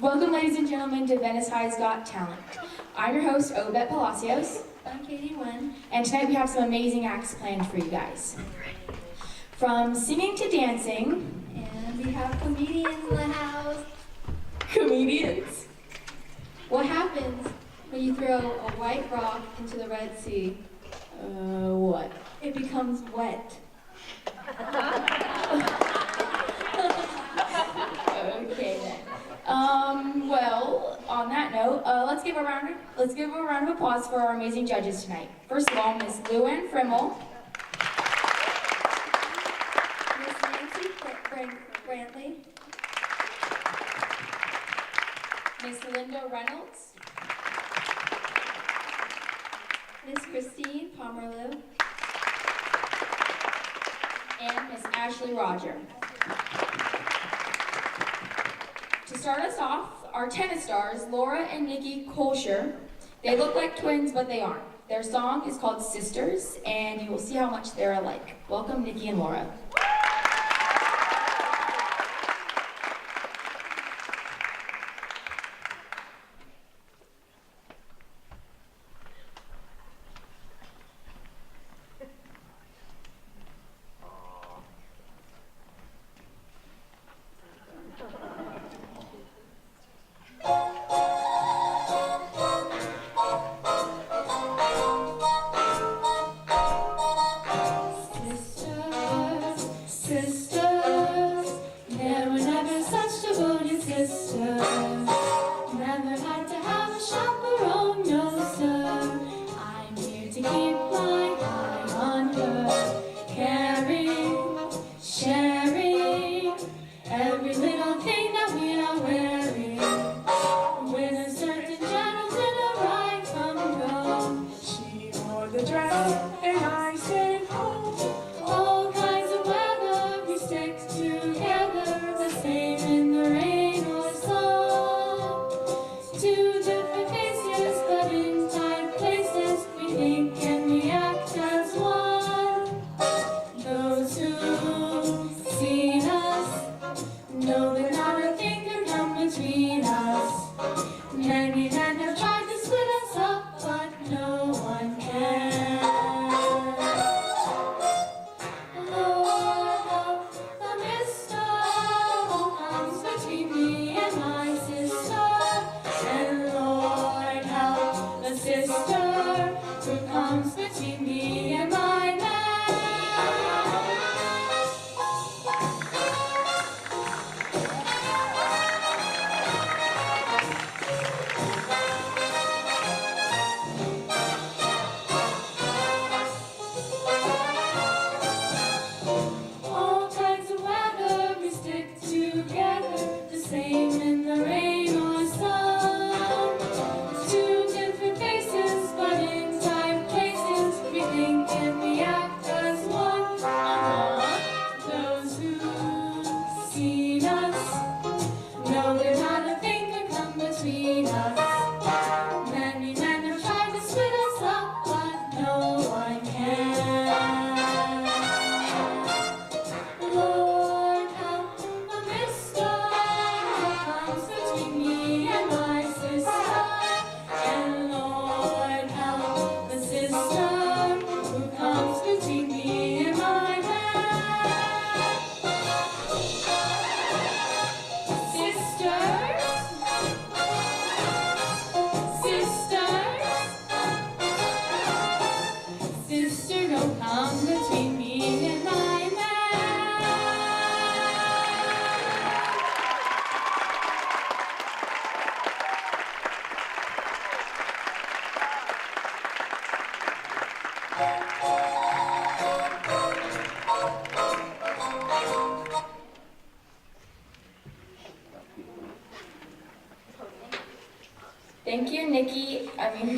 Welcome, ladies and gentlemen, to Venice High's Got Talent. I'm your host, Obet Palacios. I'm Katie Wynn. And tonight we have some amazing acts planned for you guys. From singing to dancing. And we have comedians in the house. Comedians? What happens when you throw a white rock into the Red Sea? What? It becomes wet. Okay then. Well, on that note, let's give a round of applause for our amazing judges tonight. First of all, Miss Luann Frimmel, Miss Nancy Brantley, Miss Linda Reynolds, Miss Christine Pomerleau, and Miss Ashley Roger. To start us off, our tennis stars, Laura and Nikki Kulsar. They look like twins, but they aren't. Their song is called Sisters, and you will see how much they're alike. Welcome, Nikki and Laura.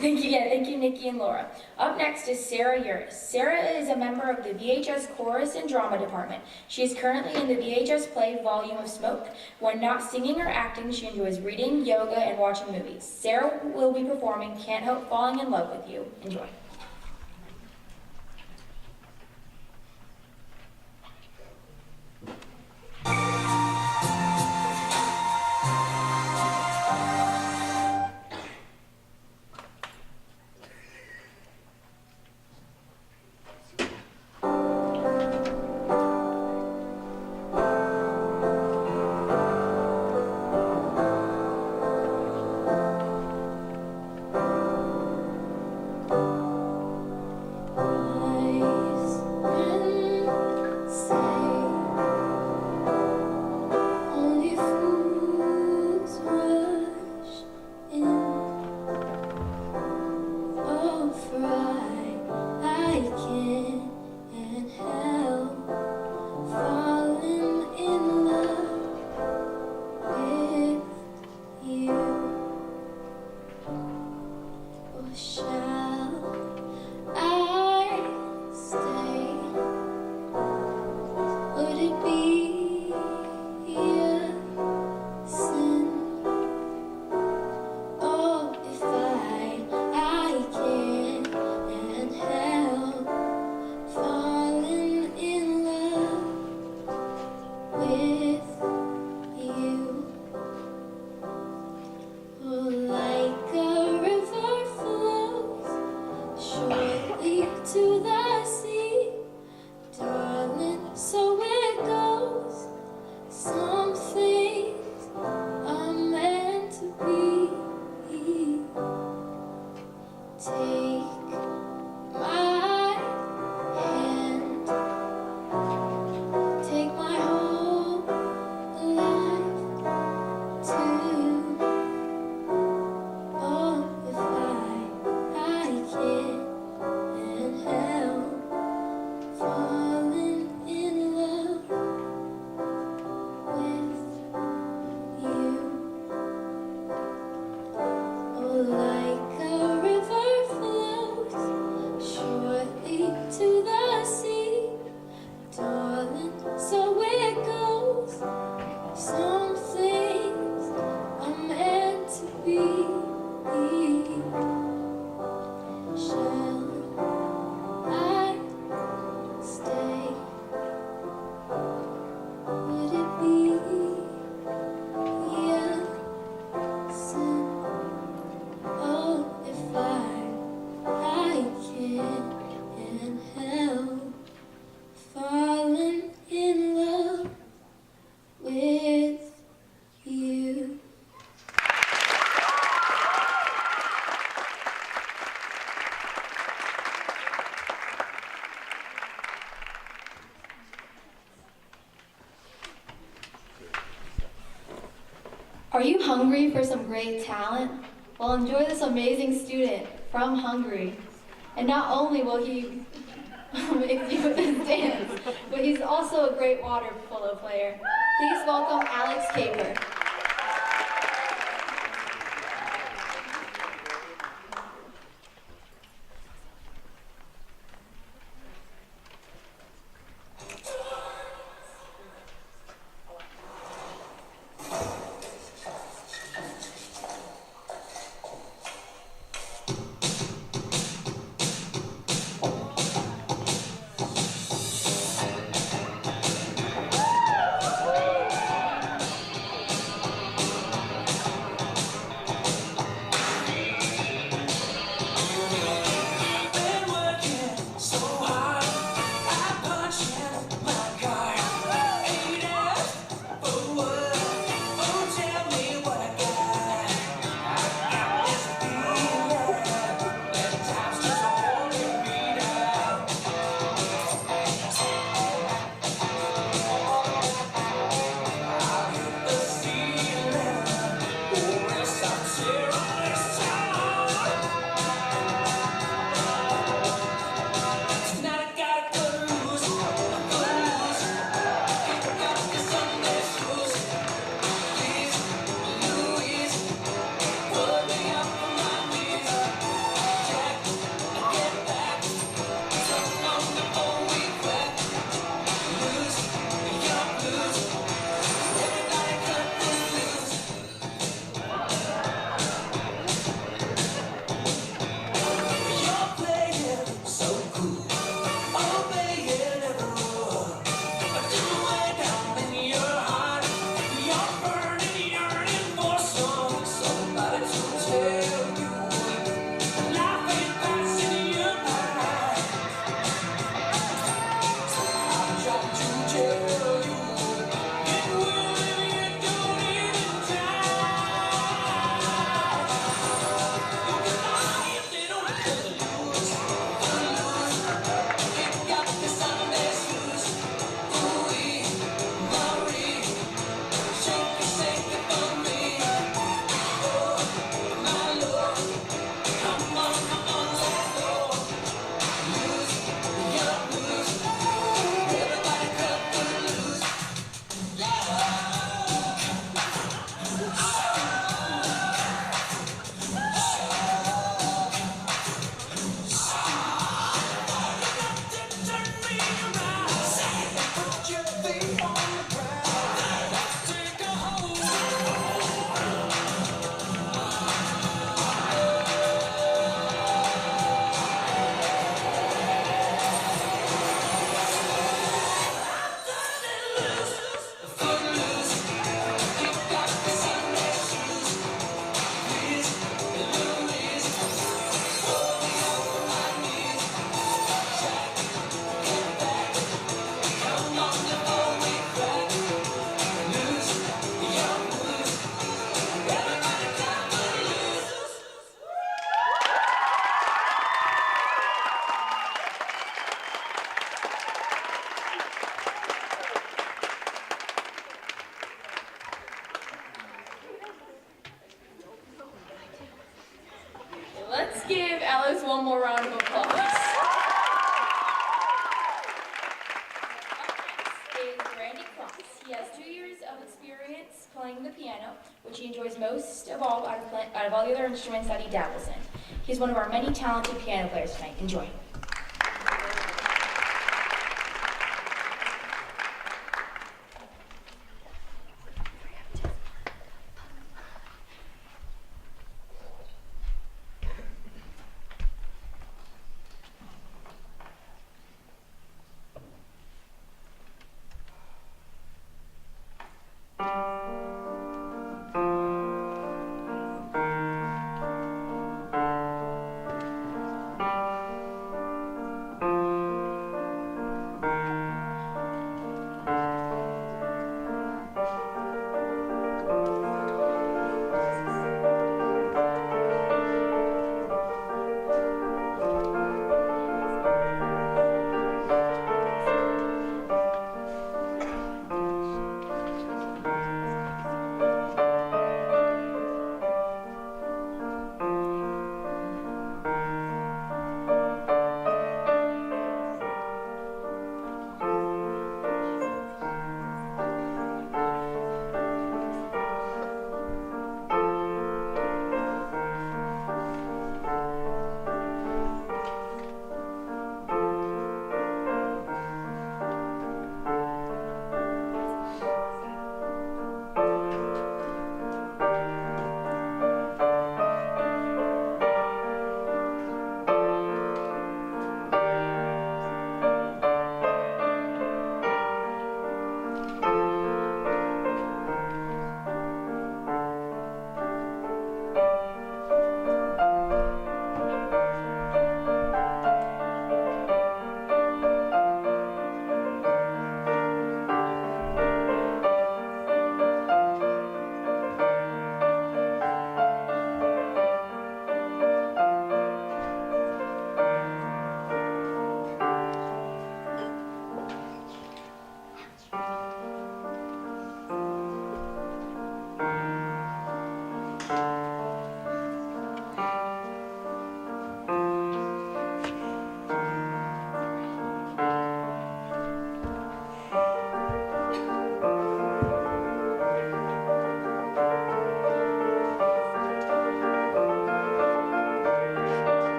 Thank you, Nikki and Laura. Up next is Sara Yurus. Sara is a member of the VHS Chorus and Drama Department. She is currently in the VHS play Volume of Smoke. When not singing or acting, she enjoys reading, yoga, and watching movies. Sara will be performing Can't Help Falling in Love with You. Enjoy. can't help falling in love with you. Are you hungry for some great talent? Well, enjoy this amazing student from Hungary. And not only will he make you dance, but he's also a great water polo player. Please welcome Alex Caper. Let's give Alice one more round of applause. Up next is Randy Cross. He has 2 years of experience playing the piano, which he enjoys most of all out of all the other instruments that he dabbles in. He's one of our many talented piano players tonight. Enjoy.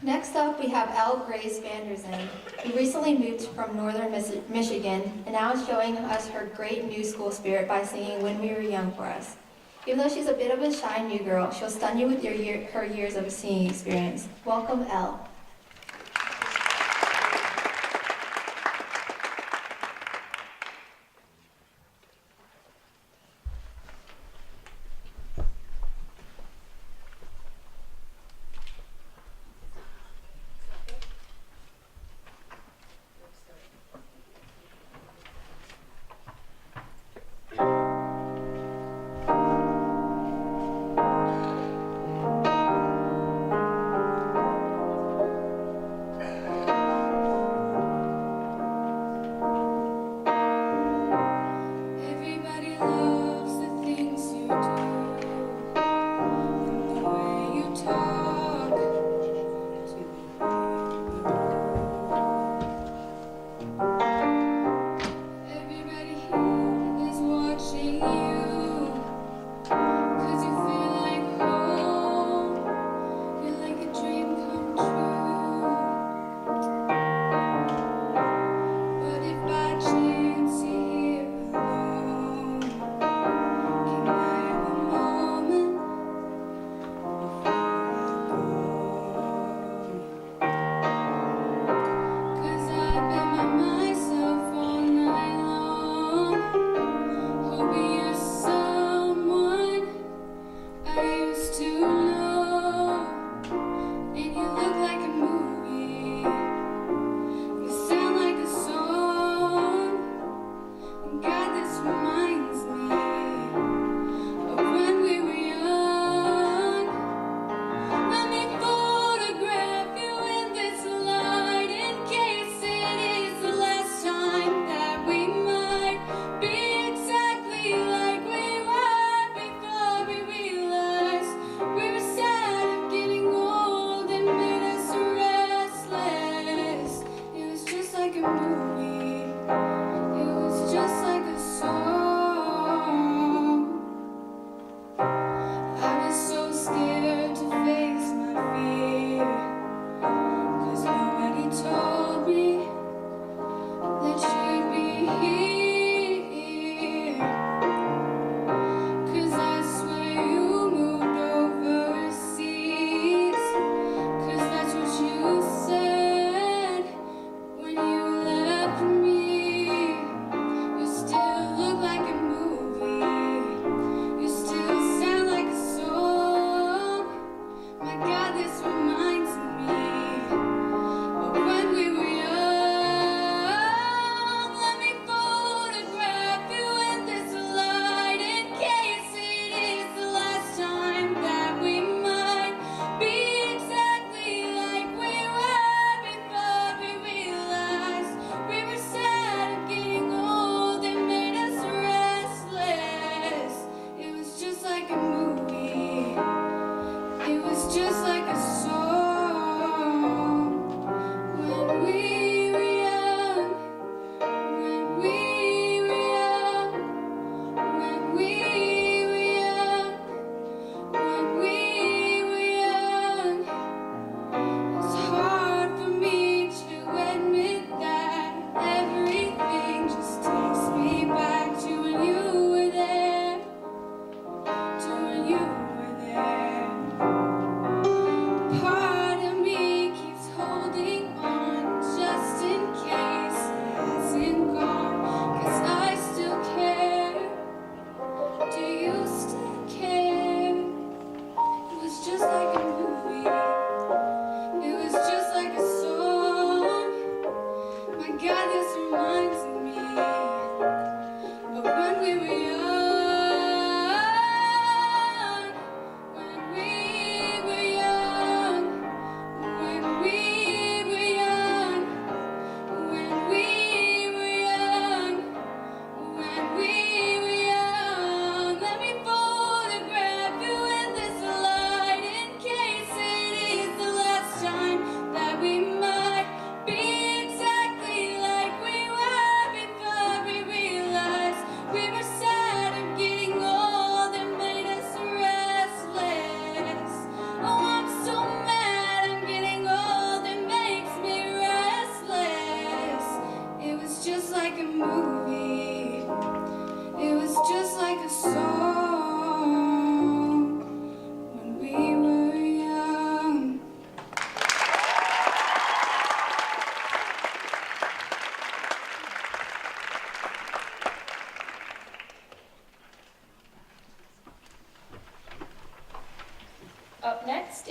Next up, we have Elle Vanderzon, who recently moved from northern Michigan and now is showing us her great new school spirit by singing When We Were Young for us. Even though she's a bit of a shy new girl, she'll stun you with her years of singing experience. Welcome, Elle.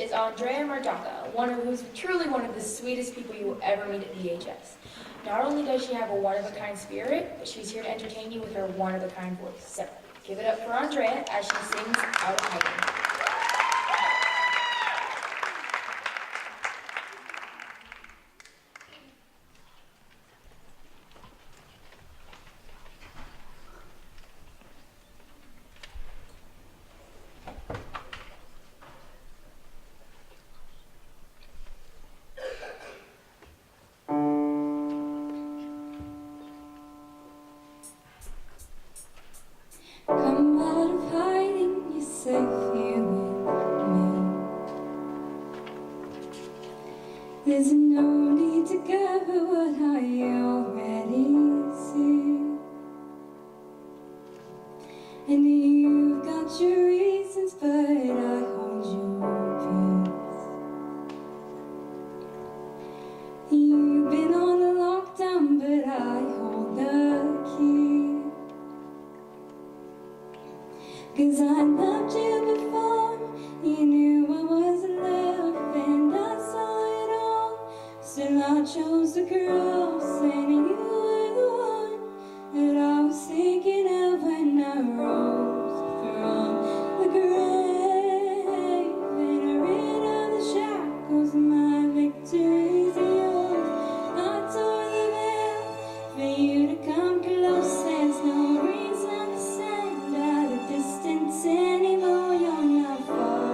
is Aundraya Murdocca, who's truly one of the sweetest people you will ever meet at VHS. Not only does she have a one-of-a-kind spirit, but she's here to entertain you with her one-of-a-kind voice. So, give it up for Aundraya as she sings Out of Hiding. Come out of hiding, you're safe here with me. There's no need to gather what I already see. And you've got your reasons, but I hold your peace. You've been on a lockdown, but I hold the key. 'Cause I loved you before you knew I was in love, and I saw it all. Still I chose the girl, saying you were the one that I was thinking of when I rose from the grave. And I rid of the shackles, my victory's yours. I tore the veil for you to come close. There's no reason to stand at a distance anymore. You're not far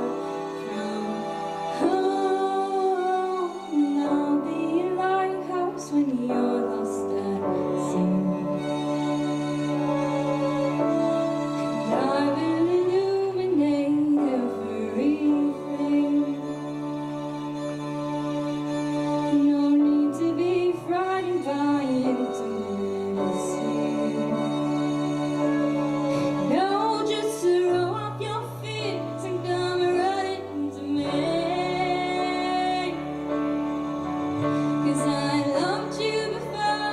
from home. And I'll be a lighthouse when you're lost at sea. And I will illuminate everything. No need to be frightened by intimacy. No, just throw off your fears and come running to me. 'Cause I loved you before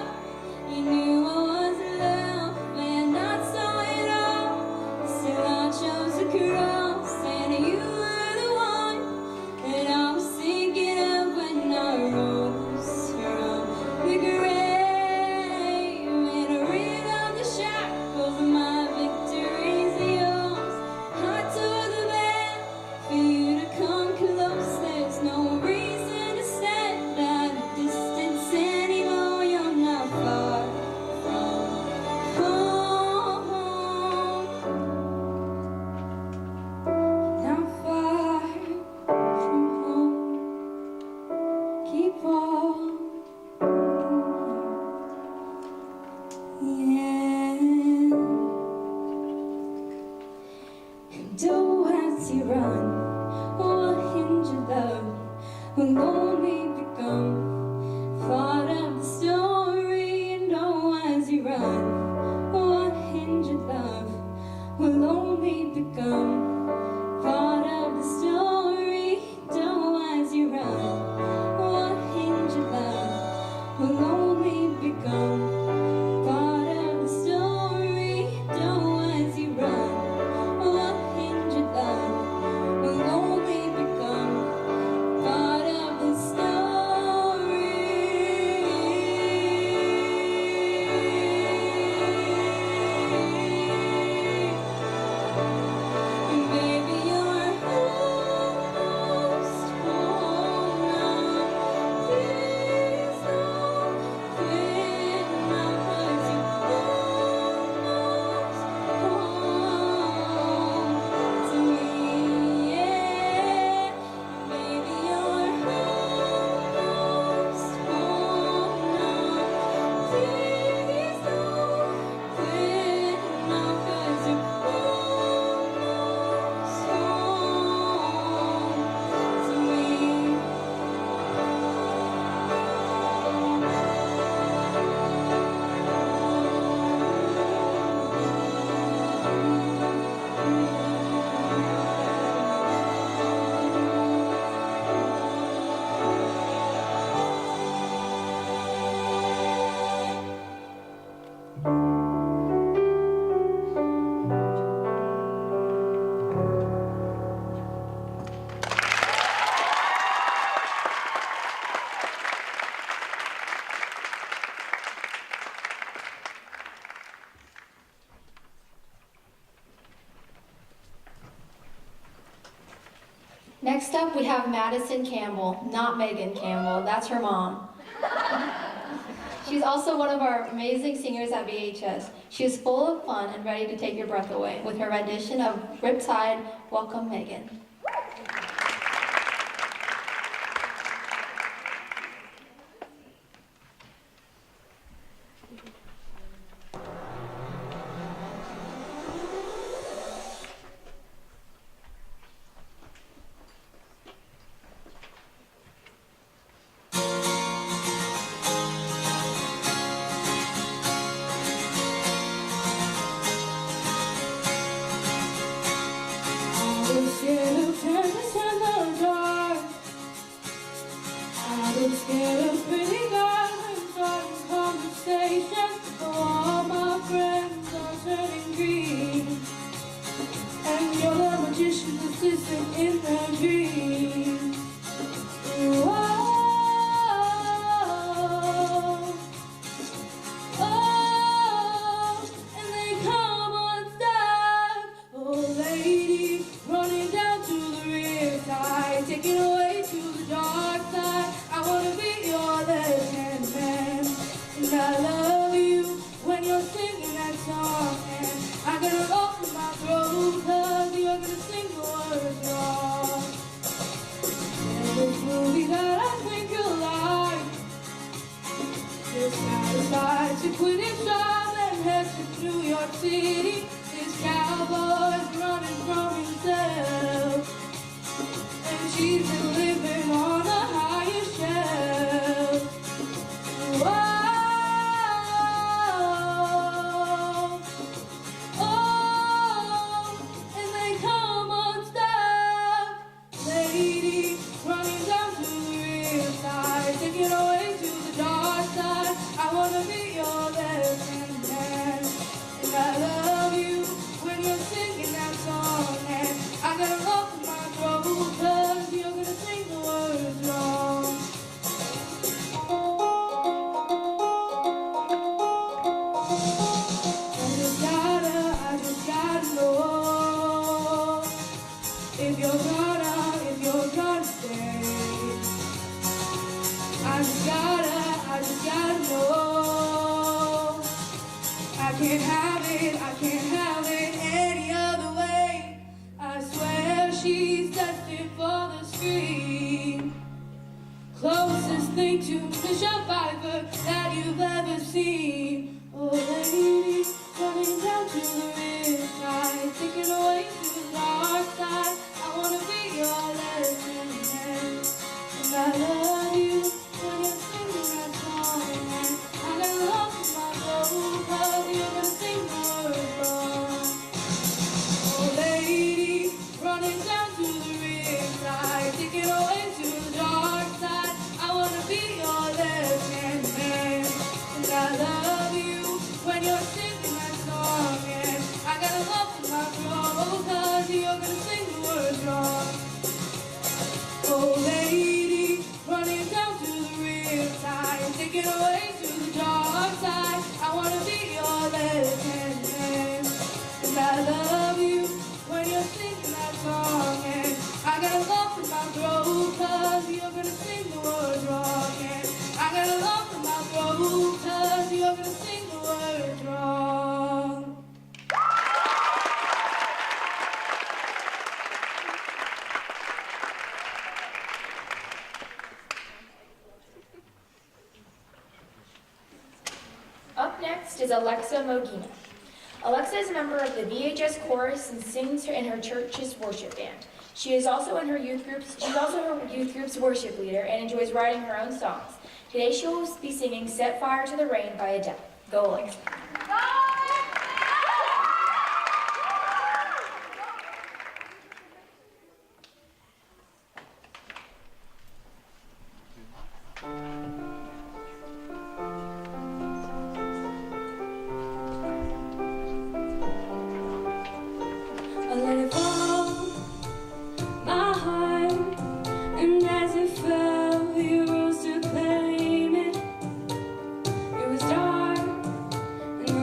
you knew I was in love, and I saw it all. Still I chose the cross, and you were the one that I was thinking of when I rose from the grave. And I rid of the shackles, my victory's yours. I tore the veil for you to come close. There's no reason to stand at a distance anymore. You're not far from home. Not far from home. Keep walking. Yeah. And do as you run, or hinge your love will only become part of the story. And oh, as you run, or hinge your love will only become part of the story. Oh, as you run, or hinge your love will only become part of the story. Oh, as you run, or hinge your love will only become part of the story. Next up, we have Madison Campbell, not Megan Campbell, that's her mom. She's also one of our amazing singers at VHS. She is full of fun and ready to take your breath away with her rendition of Riptide, Welcome Megan. Up next is Moghina. Alexa is a member of the VHS chorus and sings in her church's worship band. She's also her youth group's worship leader and enjoys writing her own songs. Today she will be singing Set Fire to the Rain by Adele. Go Alexa. And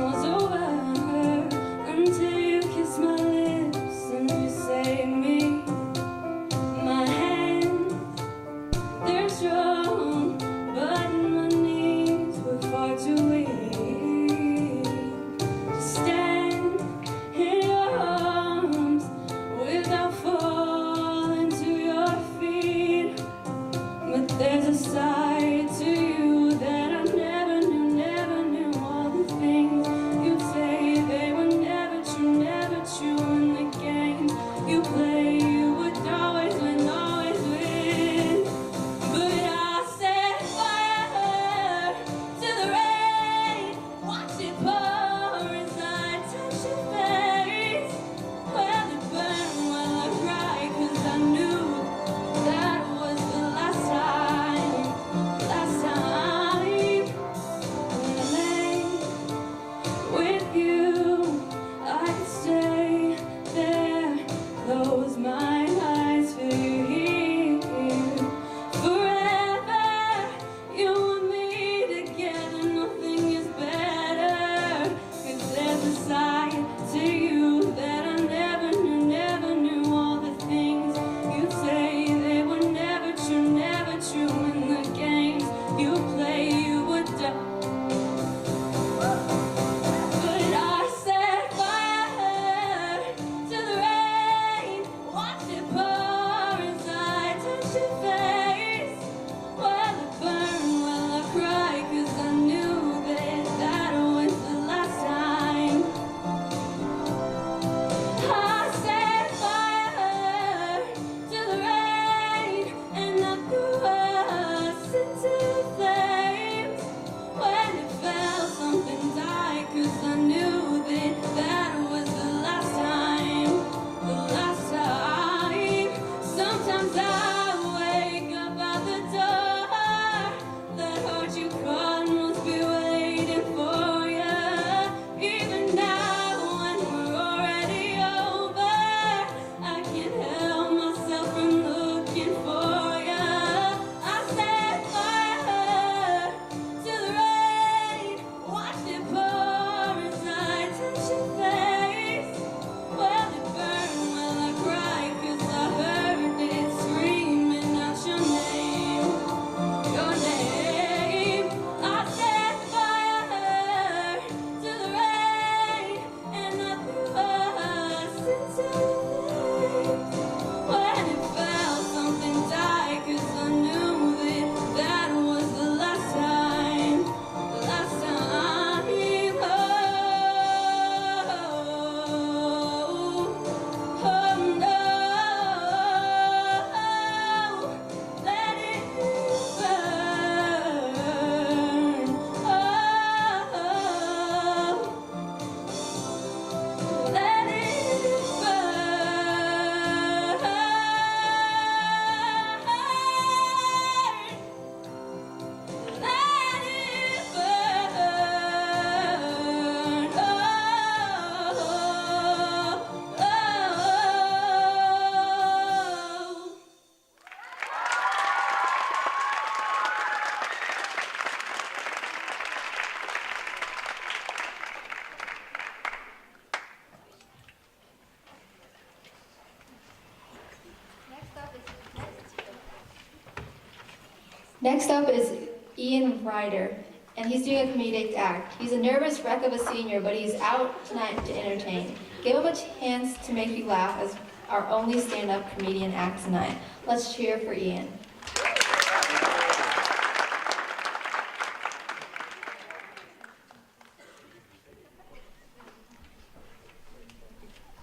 Next up is Ian Ryder, and he's doing a comedic act. He's a nervous wreck of a senior, but he's out tonight to entertain. Give him a chance to make you laugh as our only stand-up comedian act tonight. Let's cheer for Ian.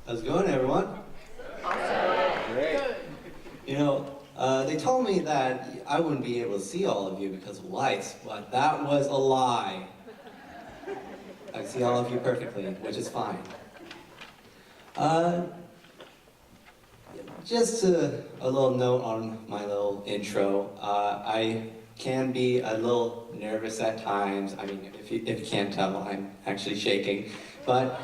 How's it going, everyone? Awesome. Great. You know, they told me that I wouldn't be able to see all of you because of lights, but that was a lie. I see all of you perfectly, which is fine. Just a little note on my little intro. I can be a little nervous at times. I mean, if you can't tell, I'm actually shaking. But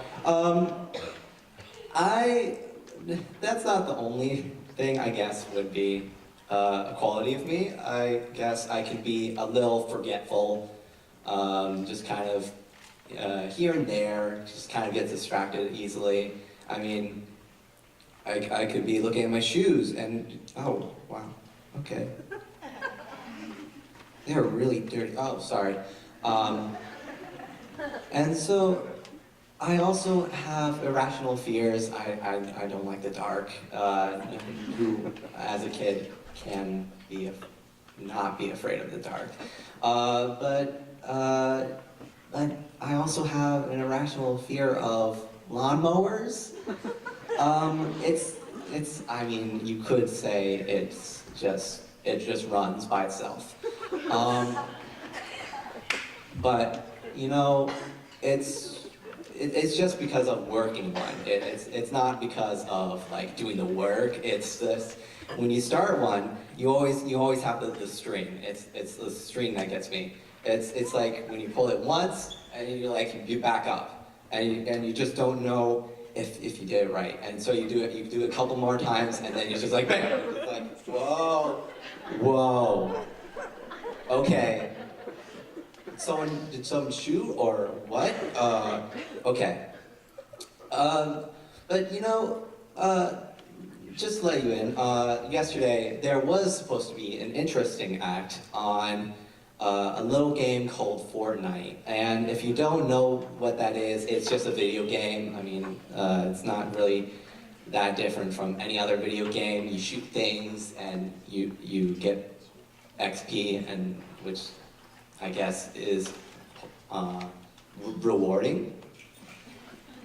that's not the only thing, I guess, would be a quality of me. I guess I can be a little forgetful, just kind of here and there, just kind of get distracted easily. I mean, I could be looking at my shoes and, oh, wow, okay. They're really dirty, oh, sorry. And so, I also have irrational fears. I don't like the dark. Who, as a kid, can not be afraid of the dark. But I also have an irrational fear of lawnmowers. I mean, you could say it just runs by itself. But, you know, it's just because of working one. It's not because of like doing the work. It's just when you start one, you always have the string. It's the string that gets me. It's like when you pull it once and you back up and you just don't know if you did it right. And so you do it a couple more times and then you're just like bam. It's like whoa, okay. Did someone shoot or what? Okay. But you know, just to let you in, yesterday there was supposed to be an interesting act on a little game called Fortnite. And if you don't know what that is, it's just a video game. I mean, it's not really that different from any other video game. You shoot things and you get XP, and which I guess is rewarding.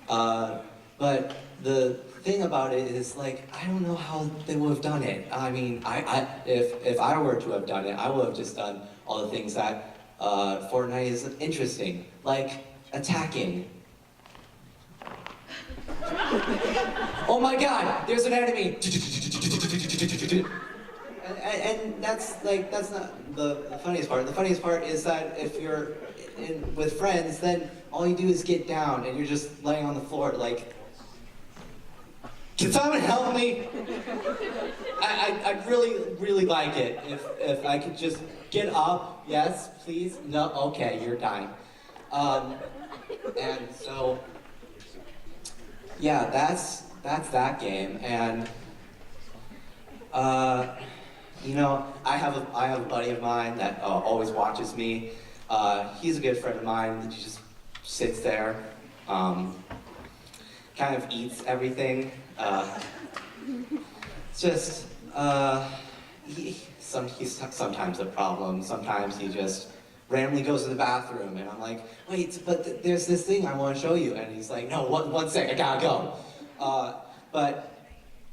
But the thing about it is, like, I don't know how they would have done it. I mean, if I were to have done it, I would have just done all the things that Fortnite is interesting, like attacking. Oh my God, there's an enemy! And that's not the funniest part. The funniest part is that if you're with friends, then all you do is get down and you're just laying on the floor like, can someone help me? I'd really like it if I could just get up. Yes, please. No, okay, you're dying. And so, yeah, that's that game. And you know, I have a buddy of mine that always watches me. He's a good friend of mine. He just sits there, kind of eats everything. It's just he's sometimes a problem. Sometimes he just randomly goes to the bathroom, and I'm like, wait, but there's this thing I want to show you, and he's like, no, one sec, I gotta go.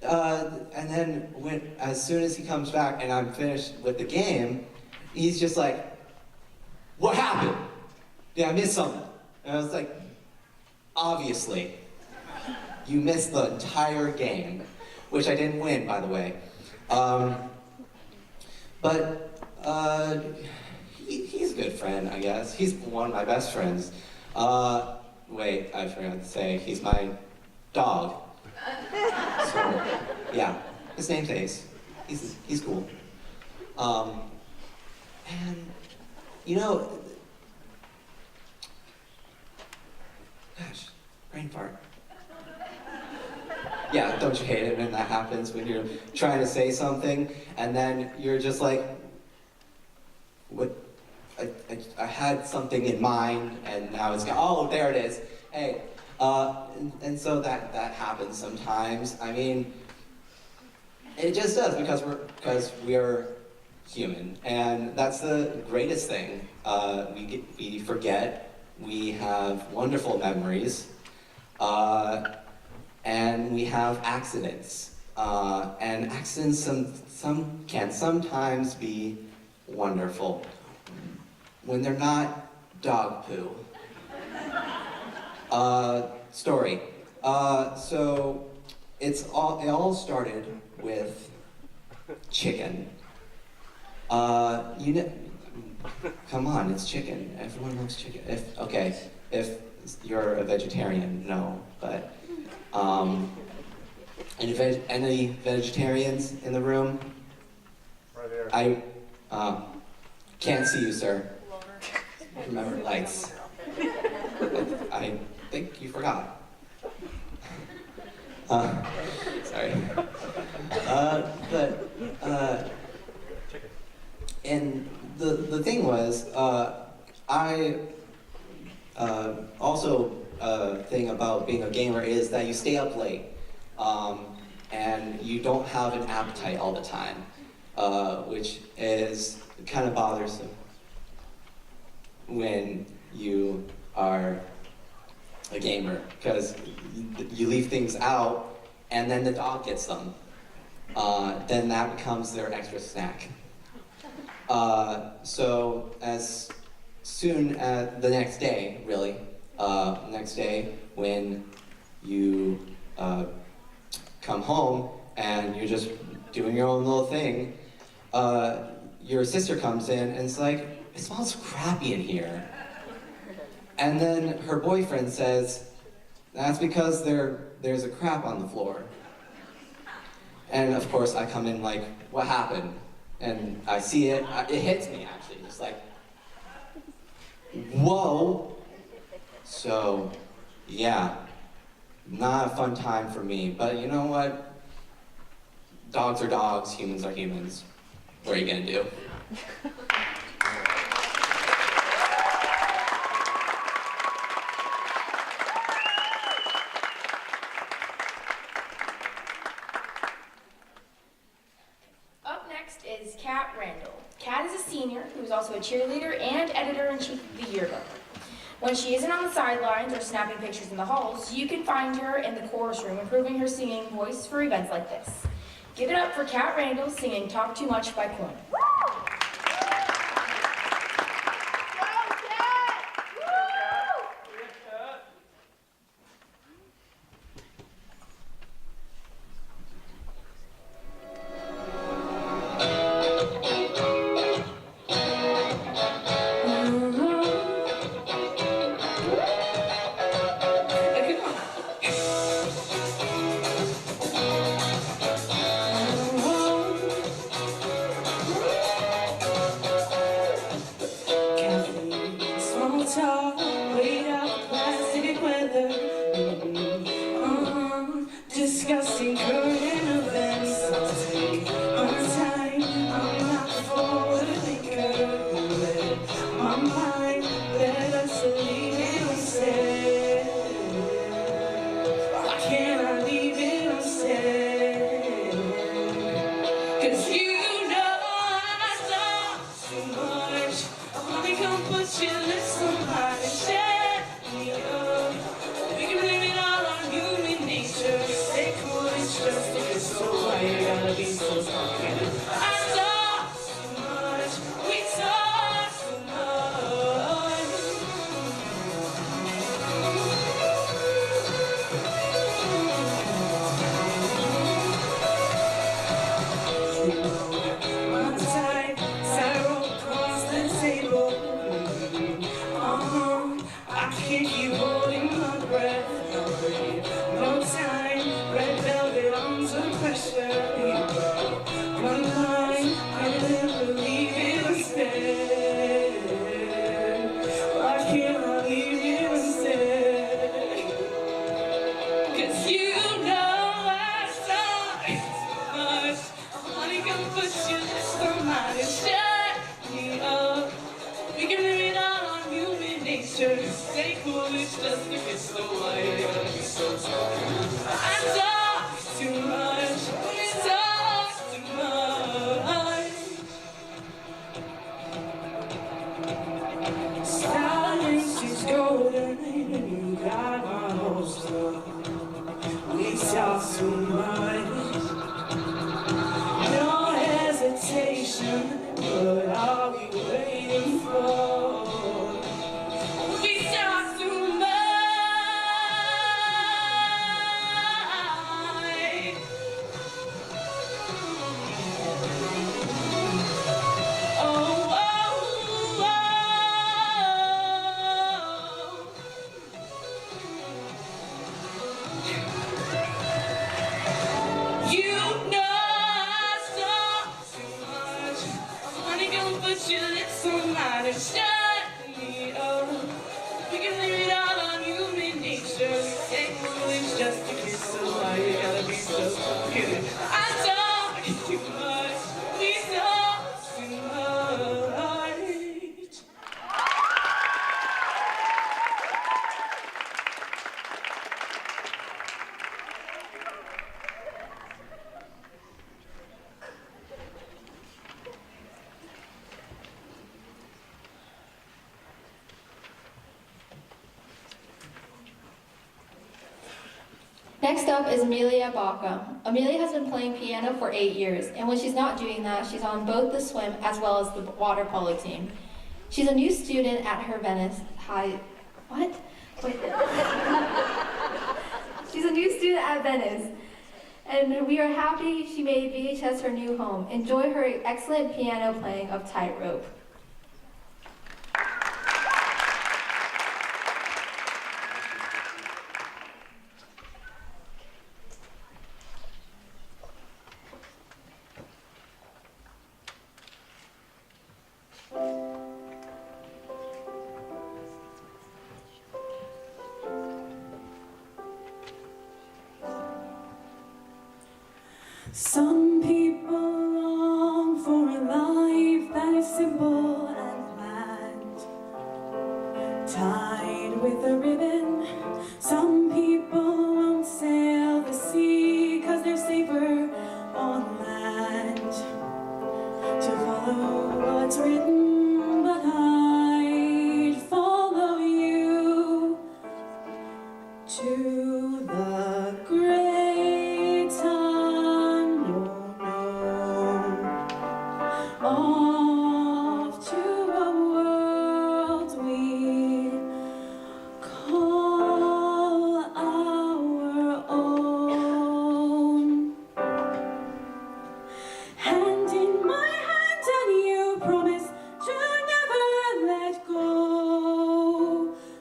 And then as soon as he comes back and I'm finished with the game, he's just like, what happened? Did I miss something? And I was like, obviously, you missed the entire game, which I didn't win, by the way. But he's a good friend, I guess. He's one of my best friends. Wait, I forgot to say, he's my dog. So, yeah, his name's Ace. He's cool. And, you know, gosh, brain fart. Yeah, don't you hate it when that happens, when you're trying to say something and then you're just like, I had something in mind, and now it's gone. Oh, there it is. Hey, and so that happens sometimes. I mean, it just does because we're human, and that's the greatest thing. We forget. We have wonderful memories, and we have accidents. And accidents can sometimes be wonderful when they're not dog poo. Story. So it all started with chicken. Come on, it's chicken. Everyone loves chicken. If you're a vegetarian, no, but any vegetarians in the room? Right here. I can't see you, sir. Remember lights. I think you forgot. Sorry. And the thing was, I also thing about being a gamer is that you stay up late, and you don't have an appetite all the time, which is kind of bothersome when you are a gamer, because you leave things out and then the dog gets them. Then that becomes their extra snack. So as soon as the next day, really, next day when you come home and you're just doing your own little thing, your sister comes in and it's like, it smells crappy in here. And then her boyfriend says, that's because there's a crap on the floor. And of course I come in like, what happened? And I see it, it hits me actually, it's like, whoa. So, yeah, not a fun time for me, but you know what? Dogs are dogs, humans are humans. What are you gonna do? Is Randall. Kat is a senior who's also a cheerleader and editor-in-chief of the yearbook. When she isn't on the sidelines or snapping pictures in the halls, you can find her in the chorus room improving her singing voice for events like this. Give it up for Kat Randall singing Talk Too Much by Queen. One just to get so high. I gotta be so tired. I talk too much. We talk too much. Silence is golden, and you got my hopes up. We talk too much. No hesitation. What are we waiting for? We talk too much. Oh, oh, oh. You know I talk too much. Honey, go put your lips on mine and shut me up. We can leave it all on human nature. Take words just to get so high. You gotta be so good. I talk too much. We talk too much. Next up is Amelia Baca. Amelia has been playing piano for 8 years, and when she's not doing that, she's on both the swim as well as the water polo team. She's a new student at her Venice High. What? Wait. She's a new student at Venice, and we are happy she made VHS her new home. Enjoy her excellent piano playing of Tightrope. Some people long for a life that is simple and planned, tied with a ribbon. Some people won't sail the sea 'cause they're safer on land. To follow what's written, but I'd follow you to the great unknown. Off to a world we call our own. Hand in my hand and you promise to never let go.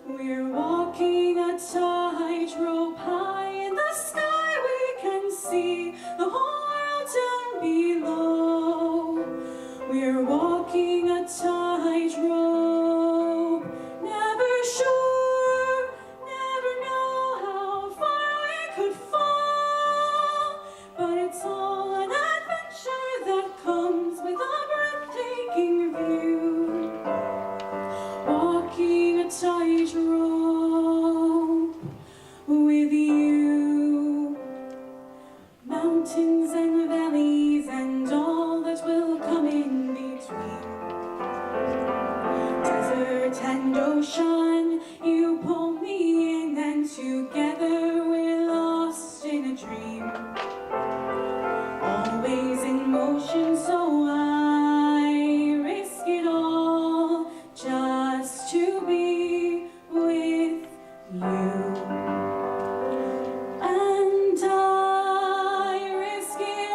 We're walking a tightrope high in the sky. We can see the whole world down below. We're walking a tightrope, never sure, never know how far we could fall. But it's all an adventure that comes with a breathtaking view. Walking a tightrope with you. Mountains and valleys and all that will come in between. Desert and ocean, you pull me in and together we're lost in a dream. Always in motion, so I risk it all just to be with you. And I risk it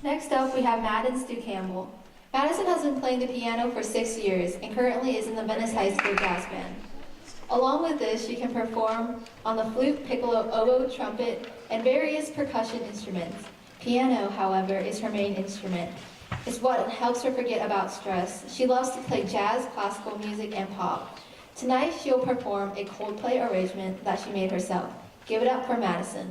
Next up, we have Madison Campbell. Madison has been playing the piano for 6 years and currently is in the Venice High School Jazz Band. Along with this, she can perform on the flute, piccolo, oboe, trumpet, and various percussion instruments. Piano, however, is her main instrument. It's what helps her forget about stress. She loves to play jazz, classical music, and pop. Tonight, she'll perform a Coldplay arrangement that she made herself. Give it up for Madison.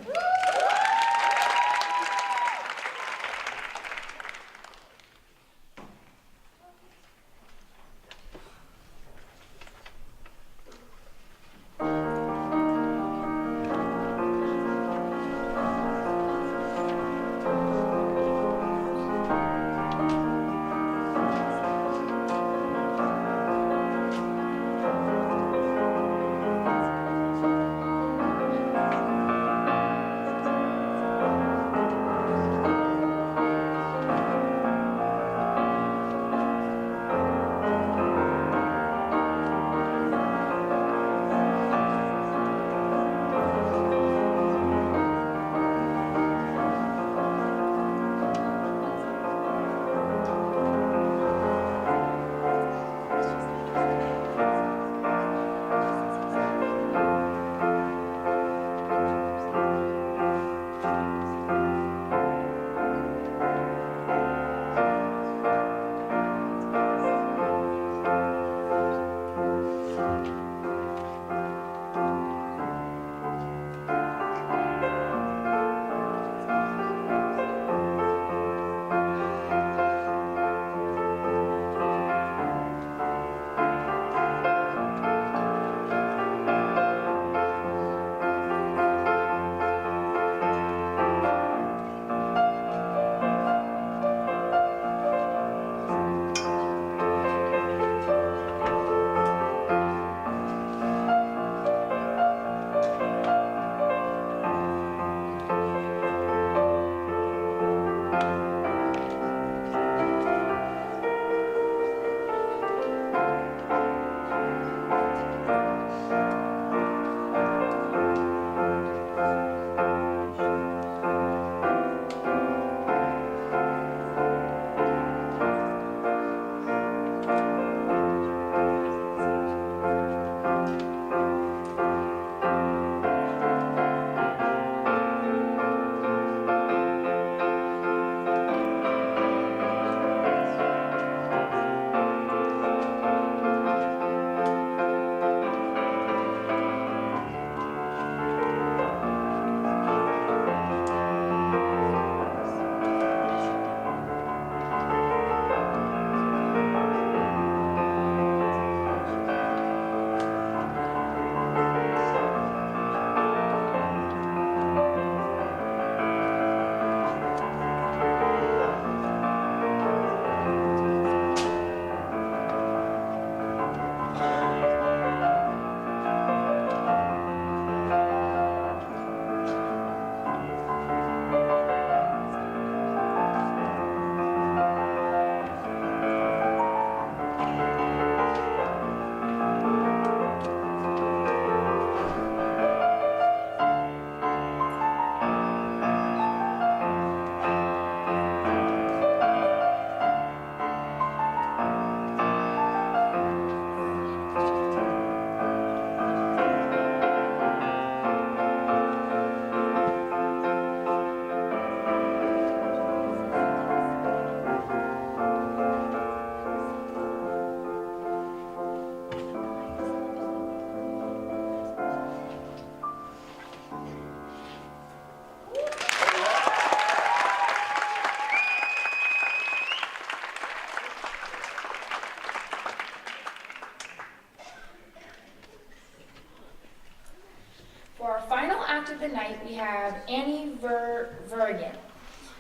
For our final act of the night, we have Annie Vergen.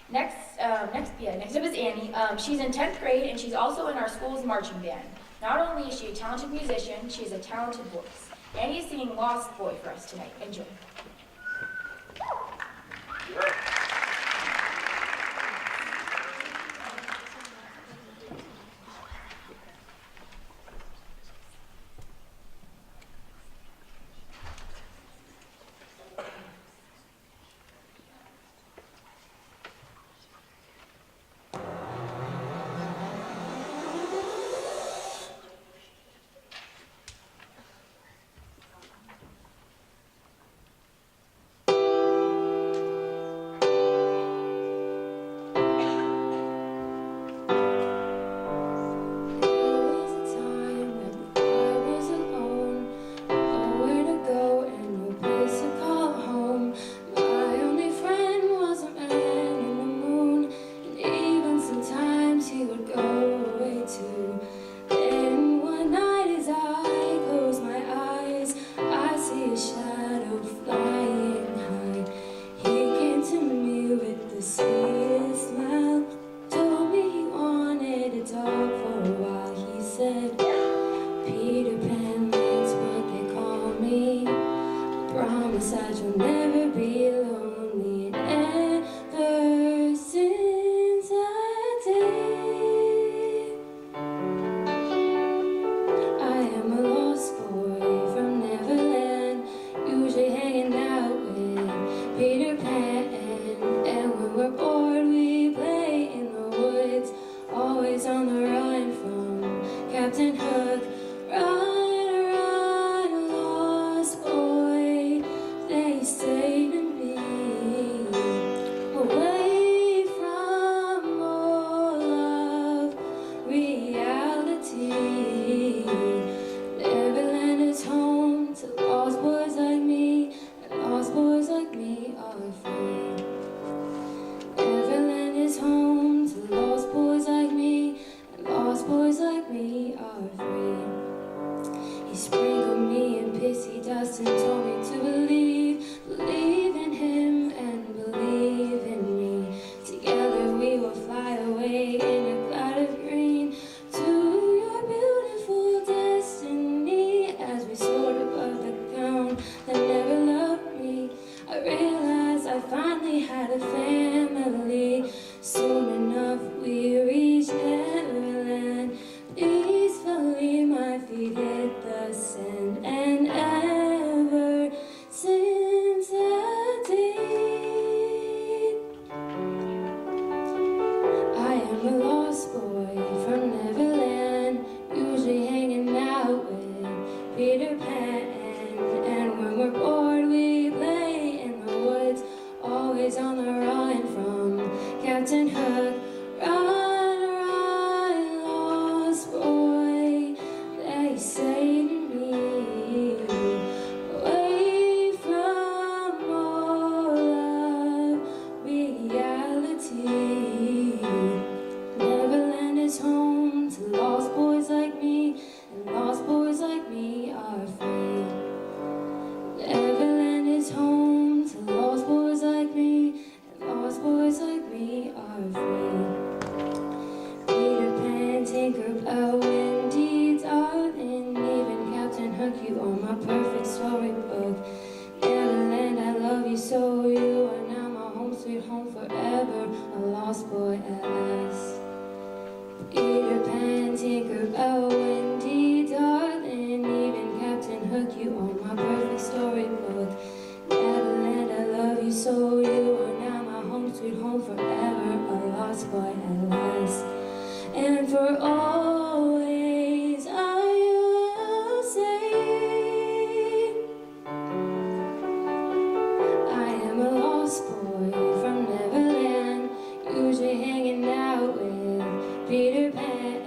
Next up is Annie. She's in 10th grade and she's also in our school's marching band. Not only is she a talented musician, she has a talented voice. Annie is singing Lost Boy for us tonight. Enjoy. promise that you'll never be lonely. And ever since that day, I am a lost boy from Neverland, usually hanging out with Peter Pan. And when we're bored, we play in the woods, always on the run from Captain Hook. Run, run, lost boy, they say to me, away from all of reality. Neverland is home to lost boys like me, and lost boys like me are free. Neverland is home to lost boys like me, and lost boys like me are free. He sprinkled me in pixie dust and told me to believe in him and believe in me. Together we will fly away in a cloud of green to your beautiful destiny. As we soared above the ground that never loved me, I realized I finally had a family. Soon enough we reached Neverland. Peacefully my feet hit the sand, and ever since that day, I am a lost boy from Neverland, usually hanging out with Peter Pan. And when we're bored, we play in the woods, always on the run from Captain Hook. Run, run, lost boy, they say to me, away from all of reality. Neverland is home to lost boys like me, and lost boys like me are free. Neverland is home to lost boys like me, and lost boys like me are free. Peter Pan, Tinkerbell, Wendy, darling, even Captain Hook, you are my perfect storybook. Neverland, I love you so, you are now my home, sweet home forever, a lost boy at last. Peter Pan, Tinkerbell, Wendy, darling, even Captain Hook, you are my perfect storybook. Neverland, I love you so, you are now my home, sweet home forever, a lost boy at last. And for always I will say, I am a lost boy from Neverland, usually hanging out with Peter Pan.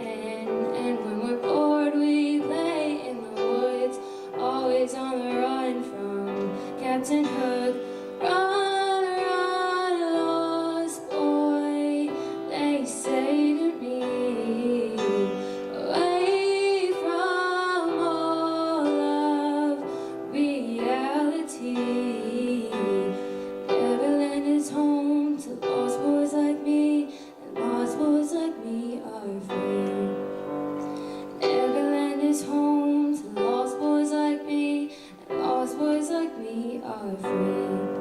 And when we're bored, we play in the woods, always on the run from Captain Hook. Run, run, lost boy, they say to me, away from all of reality. Neverland is home to lost boys like me, and lost boys like me are free. Neverland is home to lost boys like me, and lost boys like me are free.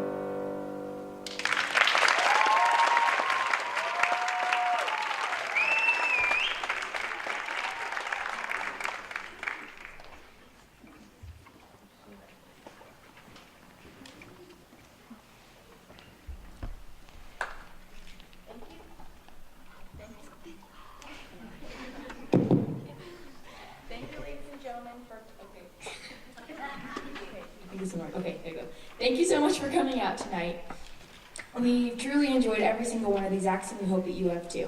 Thank you, ladies and gentlemen, for okay, there you go. Thank you so much for coming out tonight. We truly enjoyed every single one of these acts, and we hope that you have too.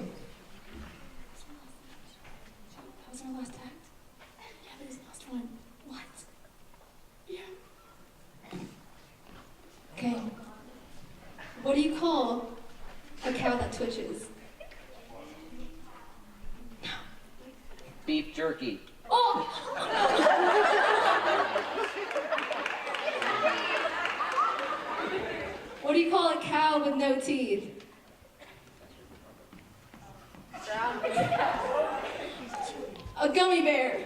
That was our last act? Yeah, that was the last one. What? Yeah. Okay. What do you call a cow that twitches? Beef jerky. Oh! What do you call a cow with no teeth? A gummy bear.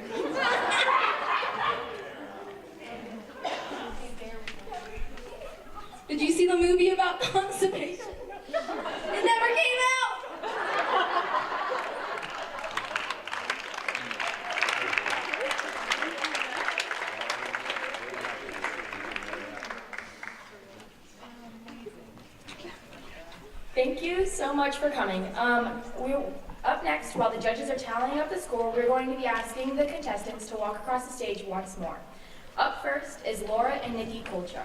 Did you see the movie about constipation? It never came out! Thank you so much for coming. Up next, while the judges are tallying up the score, we're going to be asking the contestants to walk across the stage once more. Up first is Laura and Nikki Kulsar.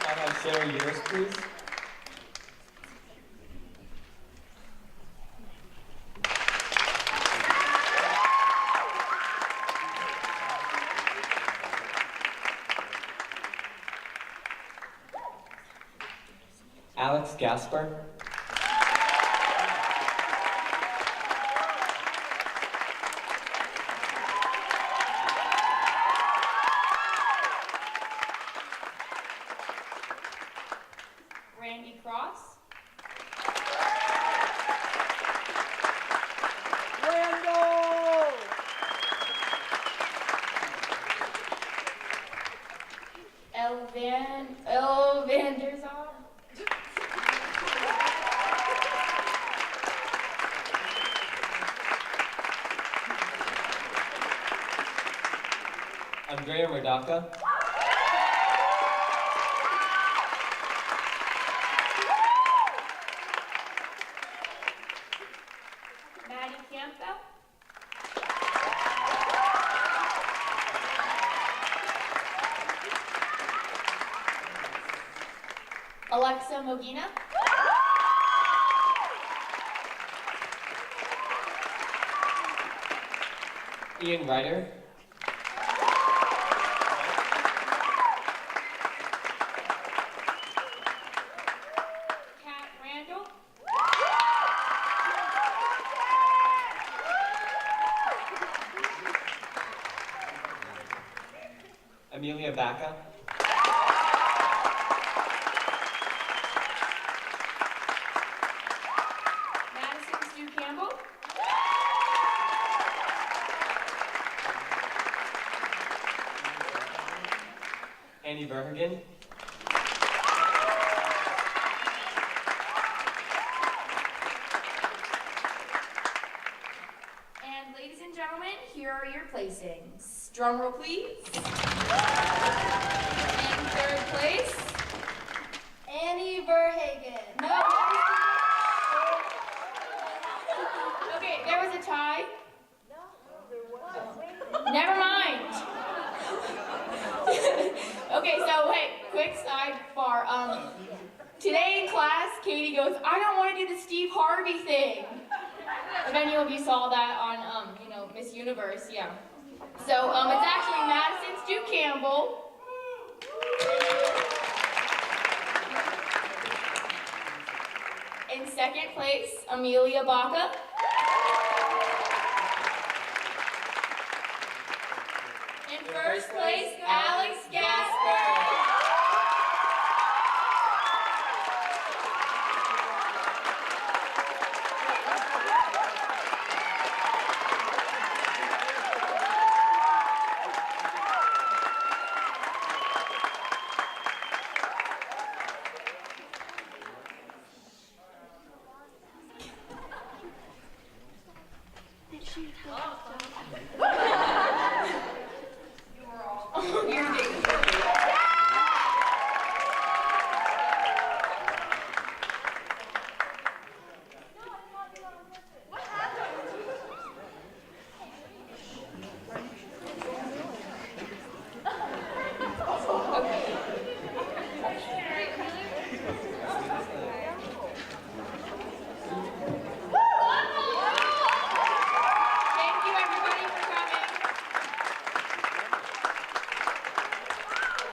Can I have Sara Yurus, please? Gaspar. Randy Cross. Randall! Elle Vanderzon. Aundraya Murdocca. Campbell. Alexa Moghina. Ian Ryder. Randall. Amelia Baca. Madison Campbell. Verhagen. And ladies and gentlemen, here are your placings. Drum roll, please. In third place, Annie Verhagen. no. Okay, there was a tie. Never mind. Okay, so wait, quick sidebar. Today in class, Katie goes, I don't want to do the Steve Harvey thing. If any of you saw that on, Miss Universe, yeah. So, it's actually Madison Stu Campbell. In second place, Amelia Baca. In first place, Alex Gaspar.